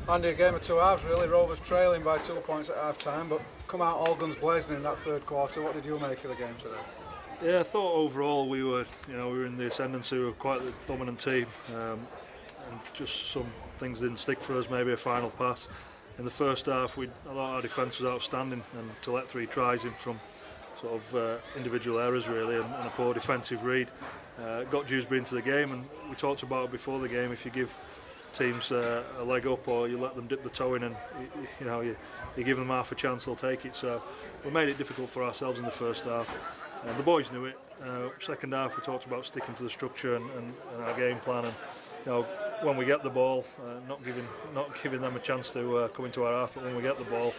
Andy, a game of two halves really. Rovers trailing by 2 points at half time, but come out all guns blazing in that third quarter. What did you make of the game today? Yeah, I thought overall we were in the ascendancy. We were quite the dominant team, and just some things didn't stick for us. Maybe a final pass in the first half. I thought our defence was outstanding, and to let 3 tries in from sort of individual errors really, and a poor defensive read got Dewsbury into the game. And we talked about it before the game. If you give teams a leg up, or you let them dip the toe in, and you give them half a chance, they'll take it. So we made it difficult for ourselves in the first half. The boys knew it. Second half we talked about sticking to the structure and our game plan, and when we get the ball, not giving them a chance to come into our half, but when we get the ball,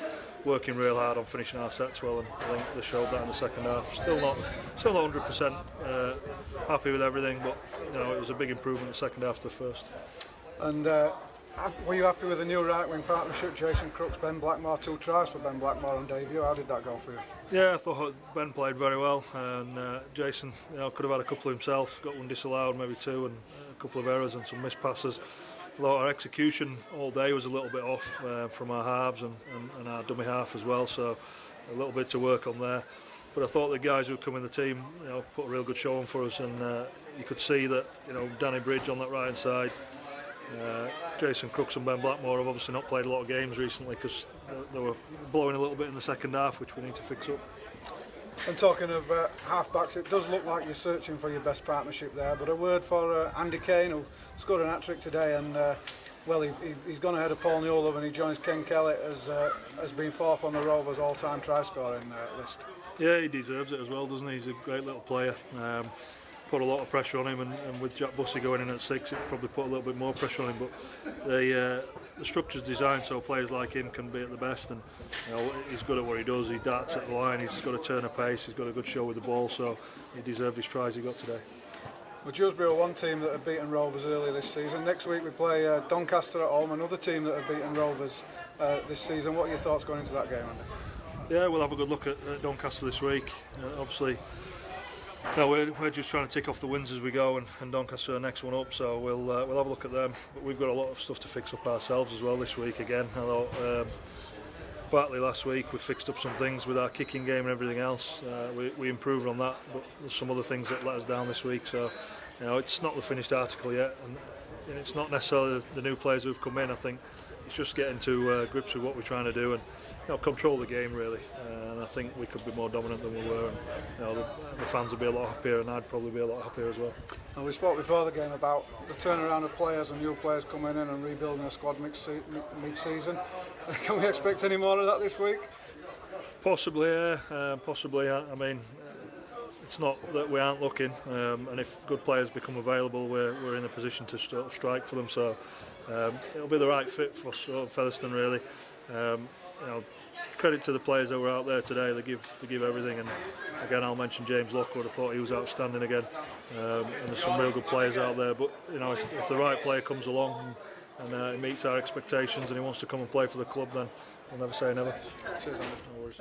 working real hard on finishing our sets well, and I think they showed that in the second half. Still not 100% happy with everything, but it was a big improvement in the second half to the first. And were you happy with the new right-wing partnership, Jason Crooks, Ben Blackmore? 2 tries for Ben Blackmore on debut. How did that go for you? Yeah, I thought Ben played very well, and Jason could have had a couple himself, got 1 disallowed, maybe 2, and a couple of errors and some missed passes. Although our execution all day was a little bit off from our halves and our dummy half as well, so a little bit to work on there. But I thought the guys who come in the team put a real good show on for us, and you could see that Danny Bridge on that right hand side, Jason Crooks and Ben Blackmore have obviously not played a lot of games recently because they were blowing a little bit in the second half, which we need to fix up. And talking of half-backs, it does look like you're searching for your best partnership there, but a word for Andy Kane, who scored an hat-trick today, and he's gone ahead of Paul Newell, and he joins Ken Kelly as being 4th on the Rovers all-time try-scoring list. Yeah, he deserves it as well, doesn't he? He's a great little player. Put a lot of pressure on him, and with Jack Bussey going in at 6, it probably put a little bit more pressure on him. But the structure's designed so players like him can be at the best, and he's good at what he does. He darts at the line, he's got a turn of pace, he's got a good show with the ball, so he deserved his tries he got today. Well, Dewsbury are one team that have beaten Rovers earlier this season. Next week we play Doncaster at home, another team that have beaten Rovers this season. What are your thoughts going into that game, Andy? Yeah, we'll have a good look at Doncaster this week. Obviously, we're just trying to tick off the wins as we go, and Doncaster are the next one up, so we'll have a look at them. But we've got a lot of stuff to fix up ourselves as well this week again. Partly last week we fixed up some things with our kicking game and everything else. We improved on that, but there's some other things that let us down this week. So it's not the finished article yet, and it's not necessarily the new players who've come in. I think it's just getting to grips with what we're trying to do and control the game really. And I think we could be more dominant than we were. And, the fans would be a lot happier, and I'd probably be a lot happier as well. And we spoke before the game about the turnaround of players and new players coming in and rebuilding a squad mid-season. Can we expect any more of that this week? Possibly, yeah. Possibly. I mean, it's not that we aren't looking, and if good players become available, we're in a position to strike for them. So it'll be the right fit for Featherstone, really. Credit to the players that were out there today. They give everything, and again, I'll mention James Lockwood. I thought he was outstanding again, and there's some real good players out there. But if the right player comes along and he meets our expectations and he wants to come and play for the club, then I'll never say never. Cheers, Andy. No worries.